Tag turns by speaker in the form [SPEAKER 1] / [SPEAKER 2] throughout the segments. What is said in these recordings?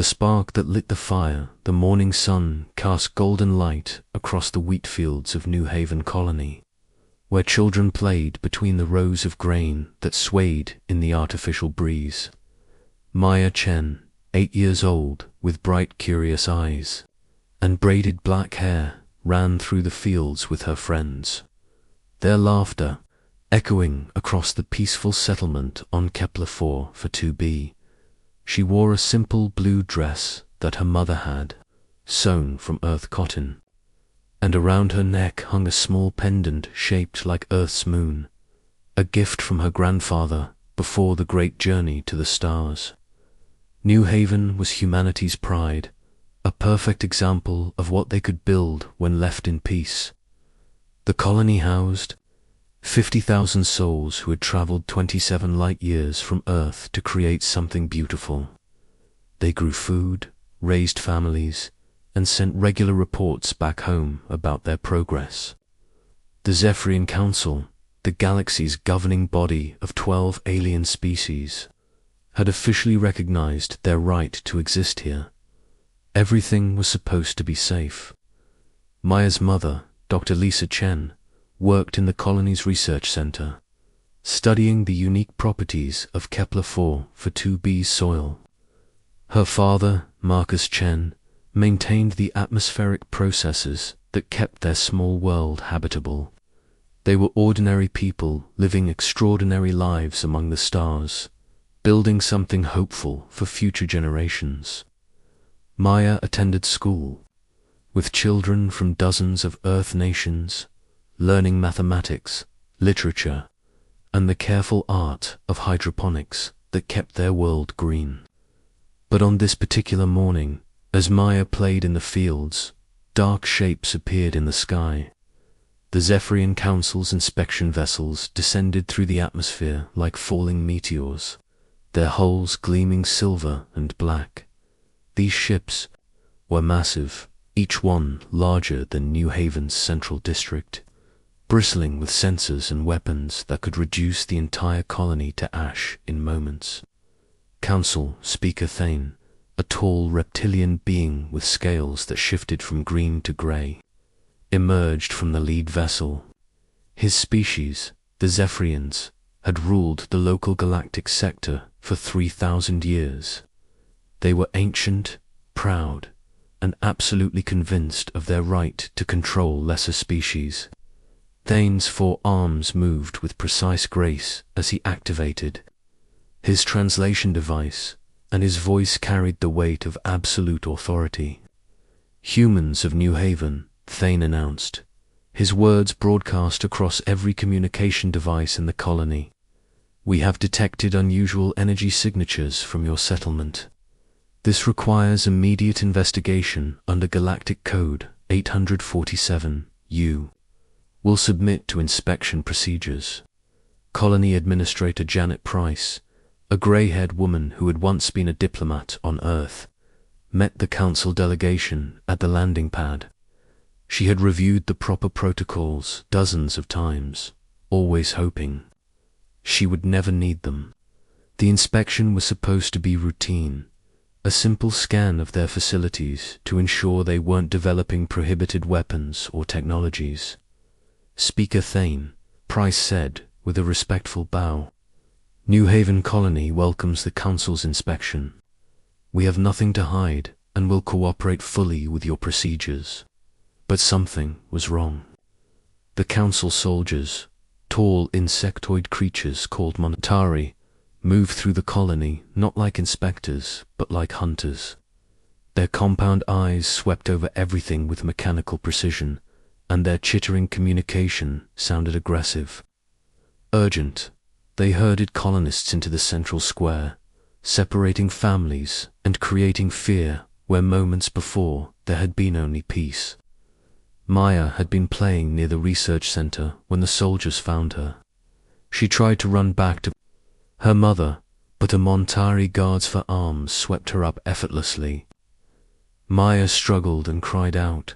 [SPEAKER 1] the spark that lit the fire, the morning sun cast golden light across the wheat fields of New Haven Colony, where children played between the rows of grain that swayed in the artificial breeze. Maya Chen, 8 years old, with bright, curious eyes and braided black hair, ran through the fields with her friends, their laughter echoing across the peaceful settlement on Kepler 4 for 2b. She wore a simple blue dress that her mother had sewn from earth cotton, and around her neck hung a small pendant shaped like Earth's moon, a gift from her grandfather before the great journey to the stars. New Haven was humanity's pride, a perfect example of what they could build when left in peace. The colony housed 50,000 souls who had traveled 27 light years from Earth to create something beautiful. They grew food, raised families, and sent regular reports back home about their progress. The Zephyrian Council, the galaxy's governing body of 12 alien species, had officially recognized their right to exist here. Everything was supposed to be safe. Maya's mother, Dr. Lisa Chen, worked in the colony's research center, studying the unique properties of Kepler 4 for 2b's soil. Her father, Marcus Chen, maintained the atmospheric processes that kept their small world habitable. They were ordinary people living extraordinary lives among the stars, building something hopeful for future generations. Maya attended school, with children from dozens of Earth nations, learning mathematics, literature, and the careful art of hydroponics that kept their world green. But on this particular morning, as Maya played in the fields, dark shapes appeared in the sky. The Zephyrian Council's inspection vessels descended through the atmosphere like falling meteors, their hulls gleaming silver and black. These ships were massive, each one larger than New Haven's central district, bristling with sensors and weapons that could reduce the entire colony to ash in moments. Council Speaker Thane, a tall reptilian being with scales that shifted from green to grey, emerged from the lead vessel. His species, the Zephyrians, had ruled the local galactic sector for 3,000 years. They were ancient, proud, and absolutely convinced of their right to control lesser species. Thane's 4 arms moved with precise grace as he activated his translation device, and his voice carried the weight of absolute authority. "Humans of New Haven," Thane announced, his words broadcast across every communication device in the colony. "We have detected unusual energy signatures from your settlement. This requires immediate investigation under Galactic Code 847-U. Will submit to inspection procedures." Colony Administrator Janet Price, a grey-haired woman who had once been a diplomat on Earth, met the council delegation at the landing pad. She had reviewed the proper protocols dozens of times, always hoping she would never need them. The inspection was supposed to be routine, a simple scan of their facilities to ensure they weren't developing prohibited weapons or technologies. "Speaker Thane," Price said with a respectful bow, "New Haven Colony welcomes the Council's inspection. We have nothing to hide and will cooperate fully with your procedures." But something was wrong. The Council soldiers, tall insectoid creatures called Montari, moved through the colony not like inspectors, but like hunters. Their compound eyes swept over everything with mechanical precision, and their chittering communication sounded aggressive. Urgent, they herded colonists into the central square, separating families and creating fear where moments before there had been only peace. Maya had been playing near the research center when the soldiers found her. She tried to run back to her mother, but a Montari guard's for arms swept her up effortlessly. Maya struggled and cried out,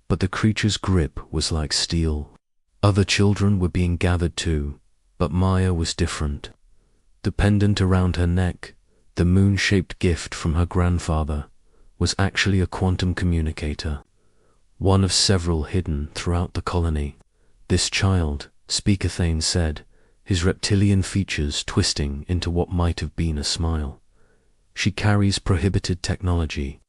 [SPEAKER 1] but the creature's grip was like steel. Other children were being gathered too, but Maya was different. The pendant around her neck, The moon-shaped gift from her grandfather was actually a quantum communicator, one of several hidden throughout the colony. This child, Speaker Thane said, his reptilian features twisting into what might have been a smile. She carries prohibited technology.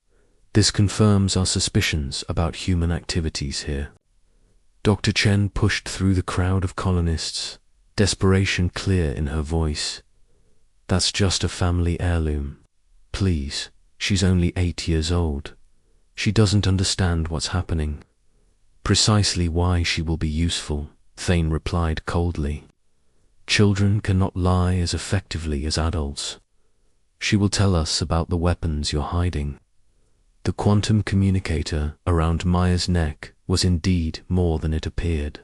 [SPEAKER 1] This confirms our suspicions about human activities here. Dr. Chen pushed through the crowd of colonists, desperation clear in her voice. That's just a family heirloom. Please, she's only 8 years old. She doesn't understand what's happening. Precisely why she will be useful, Thane replied coldly. Children cannot lie as effectively as adults. She will tell us about the weapons you're hiding. The quantum communicator around Maya's neck was indeed more than it appeared.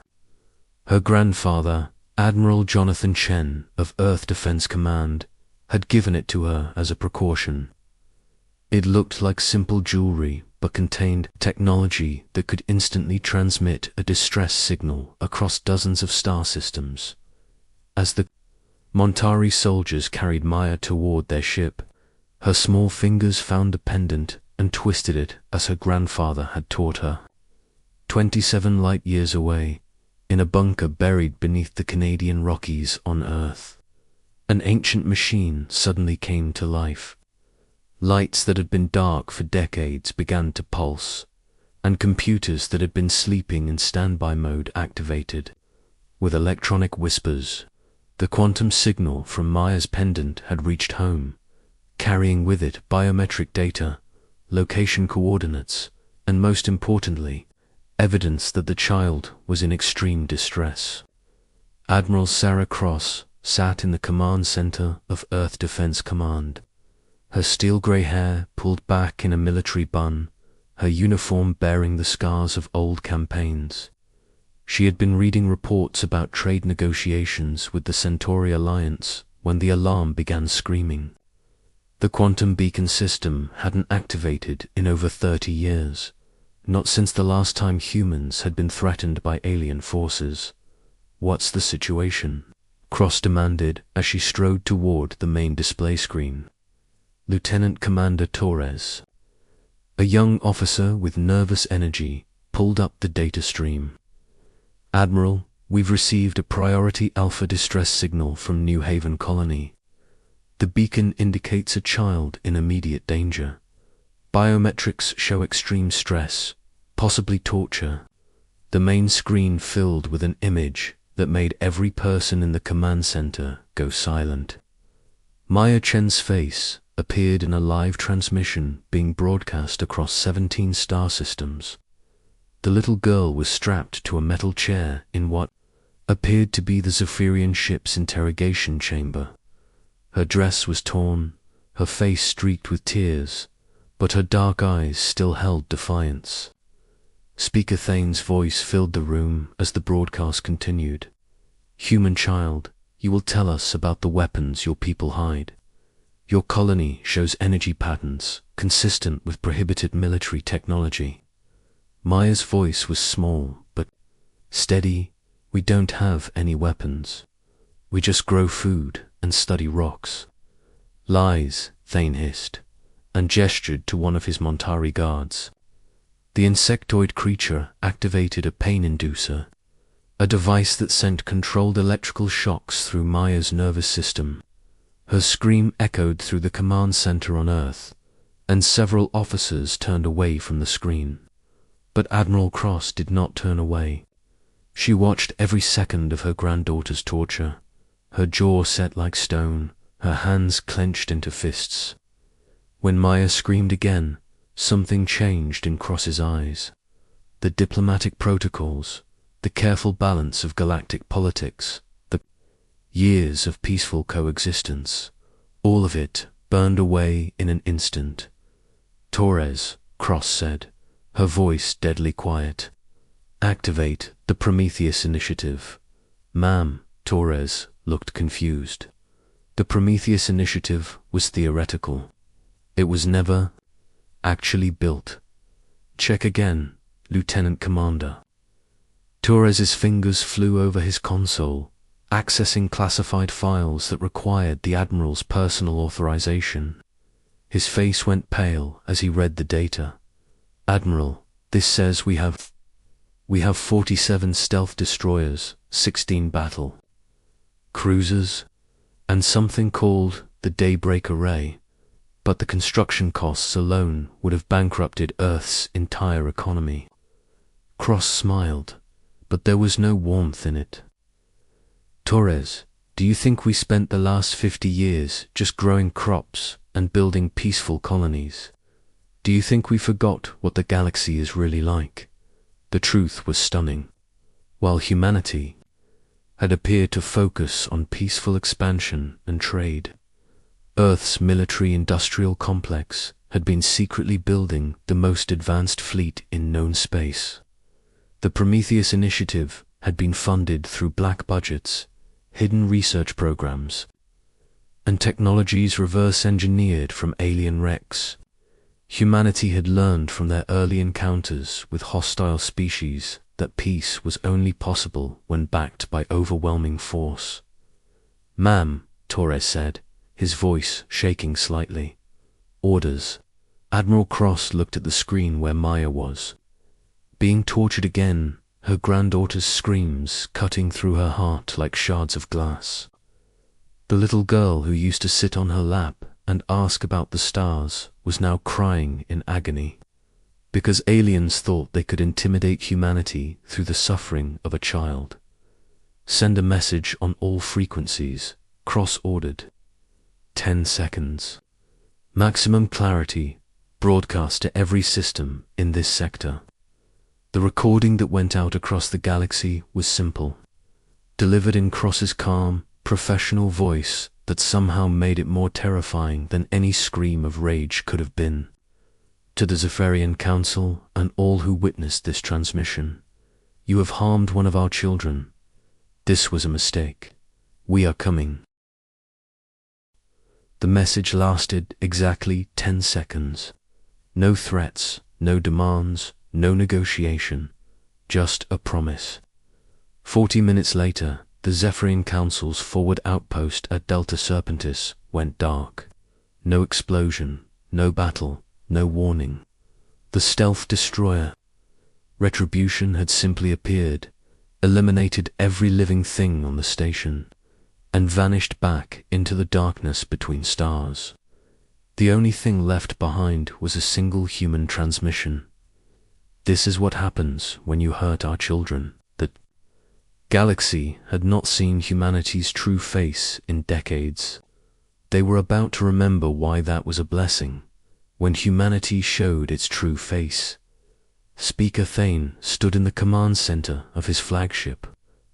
[SPEAKER 1] Her grandfather, Admiral Jonathan Chen of Earth Defense Command, had given it to her as a precaution. It looked like simple jewelry, but contained technology that could instantly transmit a distress signal across dozens of star systems. As the Montari soldiers carried Maya toward their ship, her small fingers found a pendant and twisted it as her grandfather had taught her. 27 light-years away, in a bunker buried beneath the Canadian Rockies on Earth, an ancient machine suddenly came to life. Lights that had been dark for decades began to pulse, and computers that had been sleeping in standby mode activated. With electronic whispers, the quantum signal from Maya's pendant had reached home, carrying with it biometric data, location coordinates, and most importantly, evidence that the child was in extreme distress. Admiral Sarah Cross sat in the command center of Earth Defense Command, her steel-gray hair pulled back in a military bun, her uniform bearing the scars of old campaigns. She had been reading reports about trade negotiations with the Centauri Alliance when the alarm began screaming. The quantum beacon system hadn't activated in over 30 years, not since the last time humans had been threatened by alien forces. "What's the situation?" Cross demanded as she strode toward the main display screen. Lieutenant Commander Torres, a young officer with nervous energy, pulled up the data stream. "Admiral, we've received a priority alpha distress signal from New Haven Colony. The beacon indicates a child in immediate danger. Biometrics show extreme stress, possibly torture." The main screen filled with an image that made every person in the command center go silent. Maya Chen's face appeared in a live transmission being broadcast across 17 star systems. The little girl was strapped to a metal chair in what appeared to be the Zephyrian ship's interrogation chamber. Her dress was torn, her face streaked with tears, but her dark eyes still held defiance. Speaker Thane's voice filled the room as the broadcast continued. "Human child, you will tell us about the weapons your people hide. Your colony shows energy patterns consistent with prohibited military technology." Maya's voice was small, but steady. "We don't have any weapons. We just grow food and study rocks." "Lies," Thane hissed, and gestured to one of his Montari guards. The insectoid creature activated a pain inducer, a device that sent controlled electrical shocks through Maya's nervous system. Her scream echoed through the command center on Earth, and several officers turned away from the screen. But Admiral Cross did not turn away. She watched every second of her granddaughter's torture, her jaw set like stone, her hands clenched into fists. When Maya screamed again, something changed in Cross's eyes. The diplomatic protocols, the careful balance of galactic politics, the years of peaceful coexistence, all of it burned away in an instant. "Torres," Cross said, her voice deadly quiet. "Activate the Prometheus Initiative." "Ma'am," Torres looked confused. The Prometheus Initiative was theoretical. It was never actually built. "Check again, Lieutenant Commander." Torres's fingers flew over his console, accessing classified files that required the Admiral's personal authorization. His face went pale as he read the data. "Admiral, this says we have 47 stealth destroyers, 16 battle cruisers, and something called the Daybreak Array, but the construction costs alone would have bankrupted Earth's entire economy." Cross smiled, but there was no warmth in it. "Torres, do you think we spent the last 50 years just growing crops and building peaceful colonies? Do you think we forgot what the galaxy is really like?" The truth was stunning. While humanity had appeared to focus on peaceful expansion and trade, Earth's military-industrial complex had been secretly building the most advanced fleet in known space. The Prometheus Initiative had been funded through black budgets, hidden research programs, and technologies reverse-engineered from alien wrecks. Humanity had learned from their early encounters with hostile species that peace was only possible when backed by overwhelming force. "Ma'am," Torres said, his voice shaking slightly. "Orders." Admiral Cross looked at the screen where Maya was. Being tortured again, her granddaughter's screams cutting through her heart like shards of glass. The little girl who used to sit on her lap and ask about the stars was now crying in agony, because aliens thought they could intimidate humanity through the suffering of a child. "Send a message on all frequencies," Cross ordered. 10 seconds. "Maximum clarity, broadcast to every system in this sector." The recording that went out across the galaxy was simple, delivered in Cross's calm, professional voice that somehow made it more terrifying than any scream of rage could have been. "To the Zephyrian Council and all who witnessed this transmission, you have harmed one of our children. This was a mistake. We are coming." The message lasted exactly 10 seconds. No threats, no demands, no negotiation, just a promise. 40 minutes later, the Zephyrian Council's forward outpost at Delta Serpentis went dark. No explosion, no battle, no warning. The stealth destroyer, Retribution, had simply appeared, eliminated every living thing on the station, and vanished back into the darkness between stars. The only thing left behind was a single human transmission. "This is what happens when you hurt our children." The galaxy had not seen humanity's true face in decades. They were about to remember why that was a blessing, when humanity showed its true face. Speaker Thane stood in the command center of his flagship,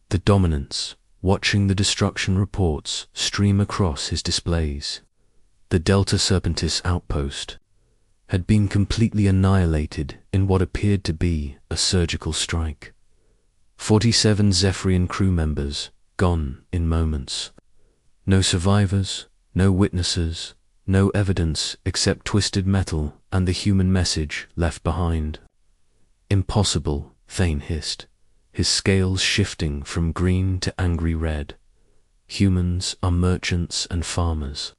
[SPEAKER 1] the Dominance, watching the destruction reports stream across his displays. The Delta Serpentis outpost had been completely annihilated in what appeared to be a surgical strike. 47 Zephyrian crew members gone in moments. No survivors, no witnesses, no evidence except twisted metal and the human message left behind. "Impossible," Thane hissed, his scales shifting from green to angry red. "Humans are merchants and farmers.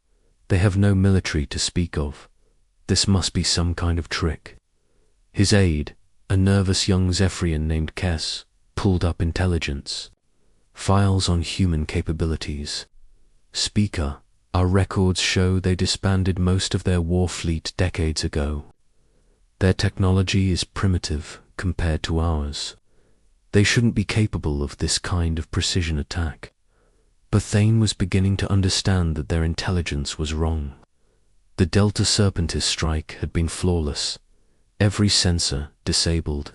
[SPEAKER 1] They have no military to speak of. This must be some kind of trick." His aide, a nervous young Zephyrian named Kess, pulled up intelligence. "Files on human capabilities. Speaker, our records show they disbanded most of their war fleet decades ago. Their technology is primitive compared to ours. They shouldn't be capable of this kind of precision attack." But Thane was beginning to understand that their intelligence was wrong. The Delta Serpentis strike had been flawless, every sensor disabled,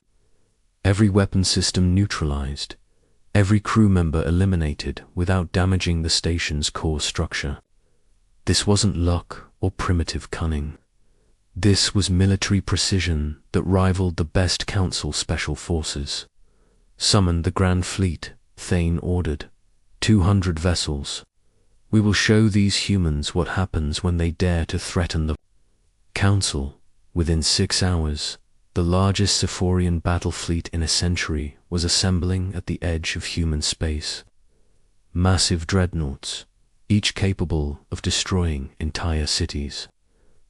[SPEAKER 1] every weapon system neutralized, every crew member eliminated without damaging the station's core structure. This wasn't luck or primitive cunning. This was military precision that rivaled the best Council special forces. "Summon the Grand Fleet," Thane ordered. 200 vessels. "We will show these humans what happens when they dare to threaten the Council." Within 6 hours, the largest Sephorian battle fleet in a century was assembling at the edge of human space. massive dreadnoughts, each capable of destroying entire cities,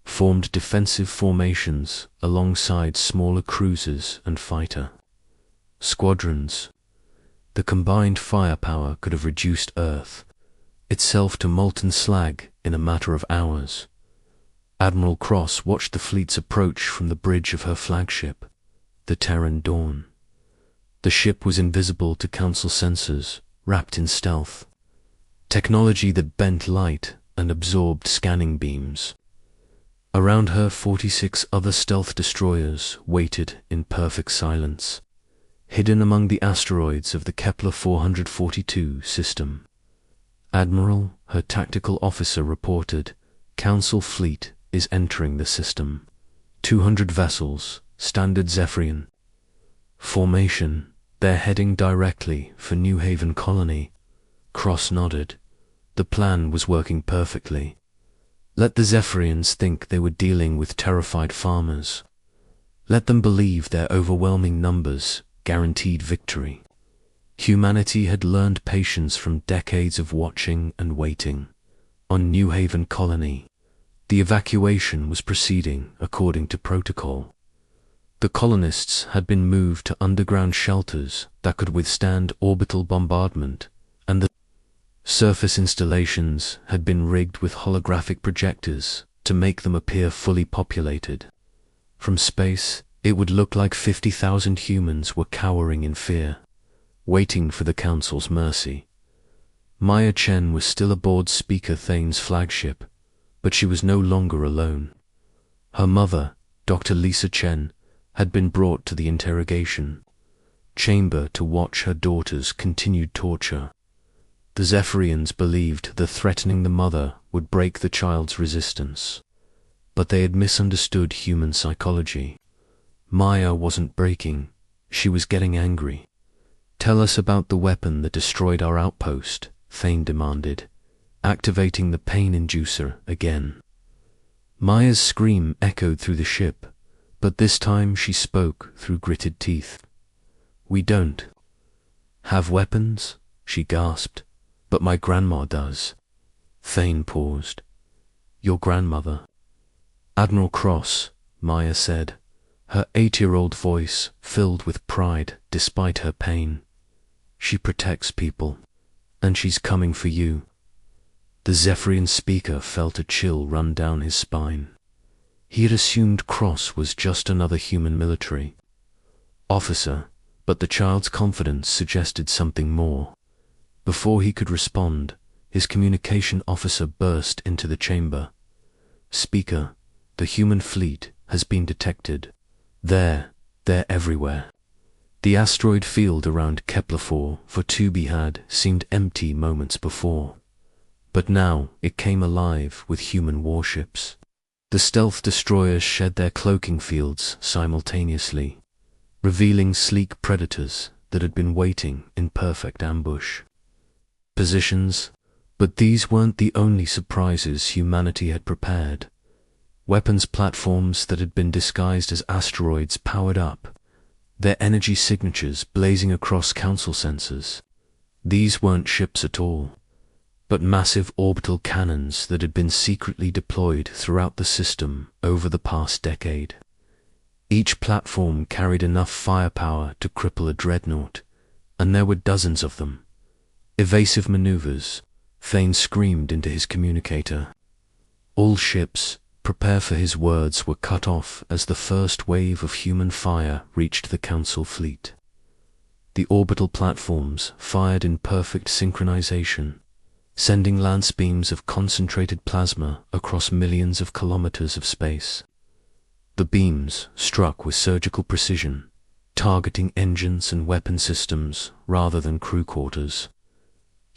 [SPEAKER 1] formed defensive formations alongside smaller cruisers and fighter squadrons. The combined firepower could have reduced Earth itself to molten slag in a matter of hours. Admiral Cross watched the fleet's approach from the bridge of her flagship, the Terran Dawn. The ship was invisible to Council sensors, wrapped in stealth technology that bent light and absorbed scanning beams. Around her, 46 other stealth destroyers waited in perfect silence, hidden among the asteroids of the Kepler 442 system. Admiral, her tactical officer, reported, "Council fleet is entering the system. 200 vessels, standard Zephyrian formation. They're heading directly for New Haven Colony." Cross nodded. The plan was working perfectly. Let the Zephyrians think they were dealing with terrified farmers. Let them believe their overwhelming numbers guaranteed victory. Humanity had learned patience from decades of watching and waiting. On New Haven Colony, the evacuation was proceeding according to protocol. The colonists had been moved to underground shelters that could withstand orbital bombardment, and the surface installations had been rigged with holographic projectors to make them appear fully populated. From space, it would look like 50,000 humans were cowering in fear, waiting for the Council's mercy. Maya Chen was still aboard Speaker Thane's flagship, but she was no longer alone. Her mother, Dr. Lisa Chen, had been brought to the interrogation chamber to watch her daughter's continued torture. The Zephyrians believed that threatening the mother would break the child's resistance, but they had misunderstood human psychology. Maya wasn't breaking, she was getting angry. "Tell us about the weapon that destroyed our outpost," Thane demanded, activating the pain inducer again. Maya's scream echoed through the ship, but this time she spoke through gritted teeth. "We don't have weapons," she gasped. "But my grandma does." Thane paused. "Your grandmother?" "Admiral Cross," Maya said, her 8-year-old voice filled with pride despite her pain. "She protects people, and she's coming for you." The Zephyrian speaker felt a chill run down his spine. He had assumed Cross was just another human military officer, but the child's confidence suggested something more. Before he could respond, his communication officer burst into the chamber. "Speaker, the human fleet has been detected. They're everywhere." The asteroid field around Kepler 442b had seemed empty moments before, but now it came alive with human warships. The stealth destroyers shed their cloaking fields simultaneously, revealing sleek predators that had been waiting in perfect ambush positions. But these weren't the only surprises humanity had prepared. Weapons platforms that had been disguised as asteroids powered up, their energy signatures blazing across Council sensors. These weren't ships at all, but massive orbital cannons that had been secretly deployed throughout the system over the past decade. Each platform carried enough firepower to cripple a dreadnought, and there were dozens of them. "Evasive maneuvers," Thane screamed into his communicator. All ships, prepare for his words, were cut off as the first wave of human fire reached the Council fleet. The orbital platforms fired in perfect synchronization, sending lance beams of concentrated plasma across millions of kilometers of space. The beams struck with surgical precision, targeting engines and weapon systems rather than crew quarters.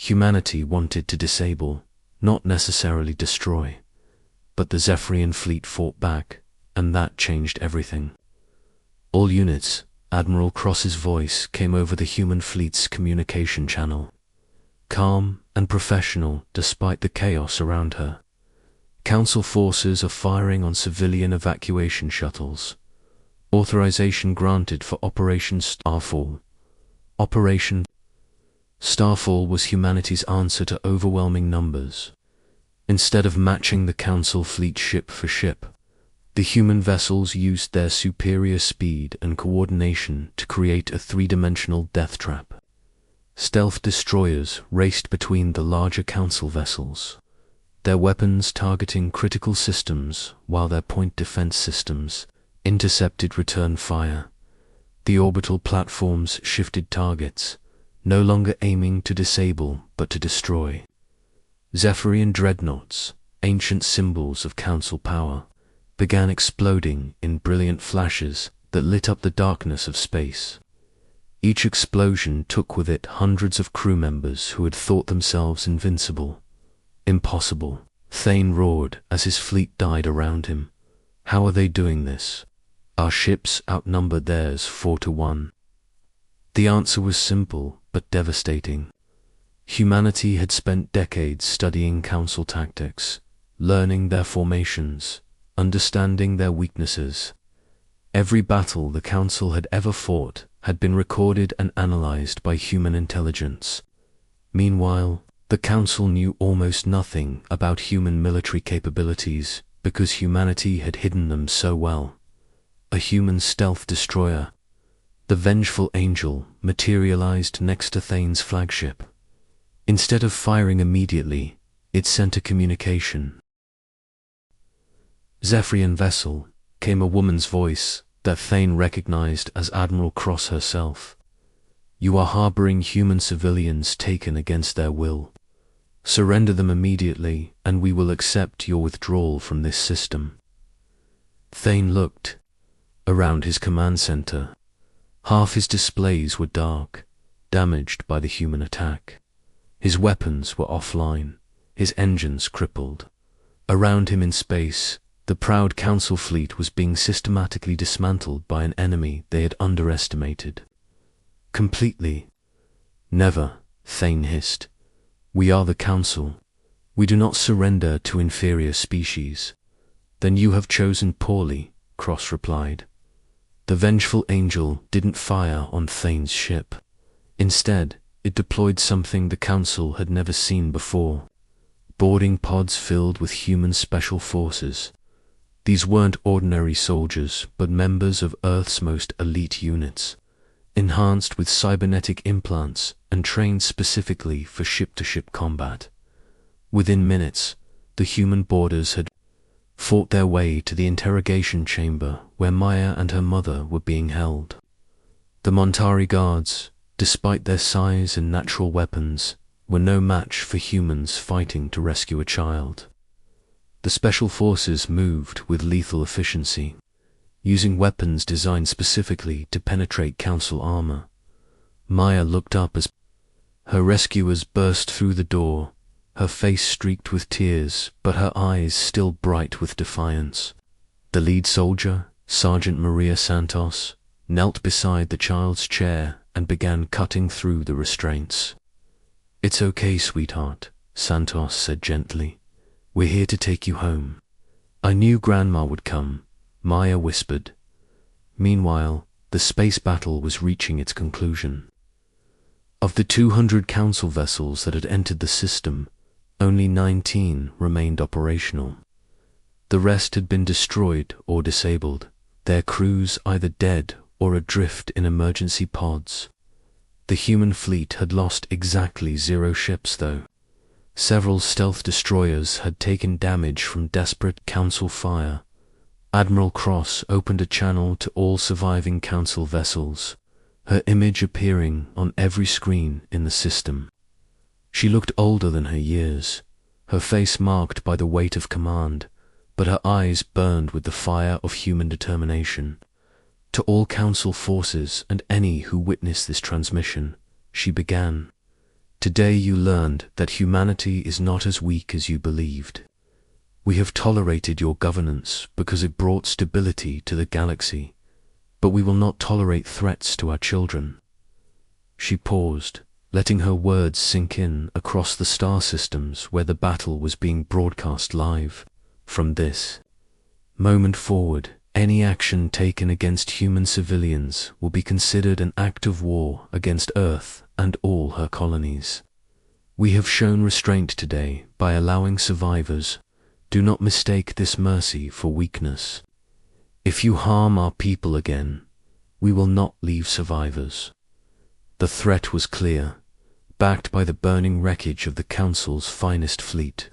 [SPEAKER 1] Humanity wanted to disable, not necessarily destroy, but the Zephyrian fleet fought back, and that changed everything. "All units," Admiral Cross's voice came over the human fleet's communication channel, calm and professional despite the chaos around her. "Council forces are firing on civilian evacuation shuttles. Authorization granted for Operation Starfall. Operation Starfall was humanity's answer to overwhelming numbers. Instead of matching the Council fleet ship for ship, the human vessels used their superior speed and coordination to create a three-dimensional death trap. Stealth destroyers raced between the larger Council vessels, their weapons targeting critical systems while their point defense systems intercepted return fire. The orbital platforms shifted targets, no longer aiming to disable but to destroy. Zephyrian dreadnoughts, ancient symbols of Council power, began exploding in brilliant flashes that lit up the darkness of space. Each explosion took with it hundreds of crew members who had thought themselves invincible. Impossible, Thane roared as his fleet died around him. How are they doing this? Our ships outnumbered theirs 4-1. The answer was simple but devastating. Humanity had spent decades studying Council tactics, learning their formations, understanding their weaknesses. Every battle the Council had ever fought had been recorded and analyzed by human intelligence. Meanwhile, the Council knew almost nothing about human military capabilities because humanity had hidden them so well. A human stealth destroyer, the Vengeful Angel, materialized next to Thane's flagship. Instead of firing immediately, it sent a communication. "Zephyrian vessel," came a woman's voice that Thane recognized as Admiral Cross herself. "You are harboring human civilians taken against their will. Surrender them immediately, and we will accept your withdrawal from this system." Thane looked around his command center. Half his displays were dark, damaged by the human attack. His weapons were offline, his engines crippled. Around him in space, the proud Council fleet was being systematically dismantled by an enemy they had underestimated. Completely. "Never," Thane hissed. "We are the Council. We do not surrender to inferior species." "Then you have chosen poorly," Cross replied. The Vengeful Angel didn't fire on Thane's ship. Instead, it deployed something the Council had never seen before. Boarding pods filled with human special forces. These weren't ordinary soldiers, but members of Earth's most elite units, enhanced with cybernetic implants and trained specifically for ship-to-ship combat. Within minutes, the human boarders had fought their way to the interrogation chamber where Maya and her mother were being held. The Montari guards, despite their size and natural weapons, were no match for humans fighting to rescue a child. The special forces moved with lethal efficiency, using weapons designed specifically to penetrate Council armor. Maya looked up as her rescuers burst through the door, her face streaked with tears, but her eyes still bright with defiance. The lead soldier, Sergeant Maria Santos, knelt beside the child's chair and began cutting through the restraints. "It's okay, sweetheart," Santos said gently. "We're here to take you home." "I knew Grandma would come," Maya whispered. Meanwhile, the space battle was reaching its conclusion. Of the 200 Council vessels that had entered the system, only 19 remained operational. The rest had been destroyed or disabled, their crews either dead or adrift in emergency pods. The human fleet had lost exactly 0 ships, though. Several stealth destroyers had taken damage from desperate Council fire. Admiral Cross opened a channel to all surviving Council vessels, her image appearing on every screen in the system. She looked older than her years, her face marked by the weight of command, but her eyes burned with the fire of human determination. To all Council forces and any who witnessed this transmission, she began. "Today you learned that humanity is not as weak as you believed. We have tolerated your governance because it brought stability to the galaxy, but we will not tolerate threats to our children." She paused, letting her words sink in across the star systems where the battle was being broadcast live. From this moment forward, any action taken against human civilians will be considered an act of war against Earth and all her colonies. We have shown restraint today by allowing survivors. Do not mistake this mercy for weakness. If you harm our people again, we will not leave survivors." The threat was clear, backed by the burning wreckage of the Council's finest fleet.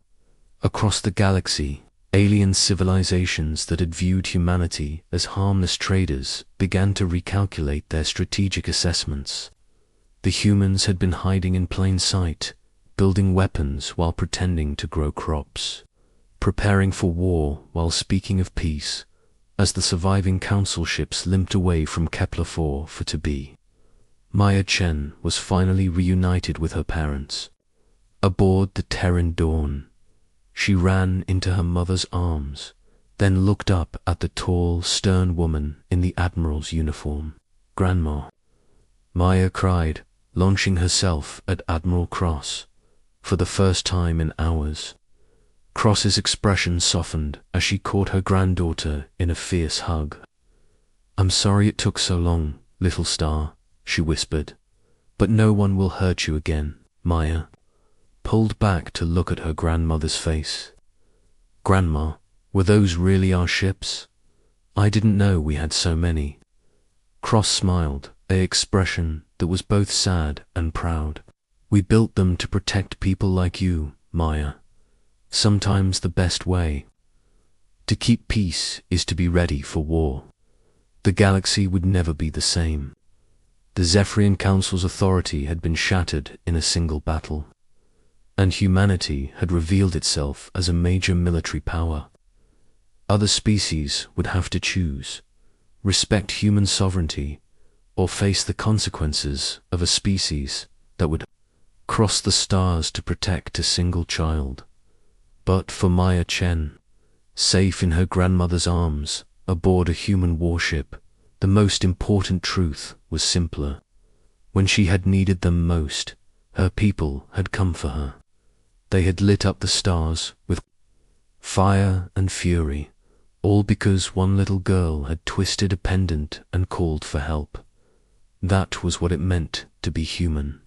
[SPEAKER 1] Across the galaxy, alien civilizations that had viewed humanity as harmless traders began to recalculate their strategic assessments. The humans had been hiding in plain sight, building weapons while pretending to grow crops, preparing for war while speaking of peace, as the surviving Council ships limped away from Kepler-4 for to be. Maya Chen was finally reunited with her parents. Aboard the Terran Dawn, she ran into her mother's arms, then looked up at the tall, stern woman in the Admiral's uniform. "Grandma," Maya cried, launching herself at Admiral Cross. For the first time in hours, Cross's expression softened as she caught her granddaughter in a fierce hug. "I'm sorry it took so long, little star," she whispered, "but no one will hurt you again." Maya pulled back to look at her grandmother's face. "Grandma, were those really our ships? I didn't know we had so many." Cross smiled, an expression that was both sad and proud. "We built them to protect people like you, Maya. Sometimes the best way to keep peace is to be ready for war." The galaxy would never be the same. The Zephyrian Council's authority had been shattered in a single battle, and humanity had revealed itself as a major military power. Other species would have to choose: respect human sovereignty or face the consequences of a species that would cross the stars to protect a single child. But for Maya Chen, safe in her grandmother's arms aboard a human warship, the most important truth was simpler. When she had needed them most, her people had come for her. They had lit up the stars with fire and fury, all because one little girl had twisted a pendant and called for help. That was what it meant to be human.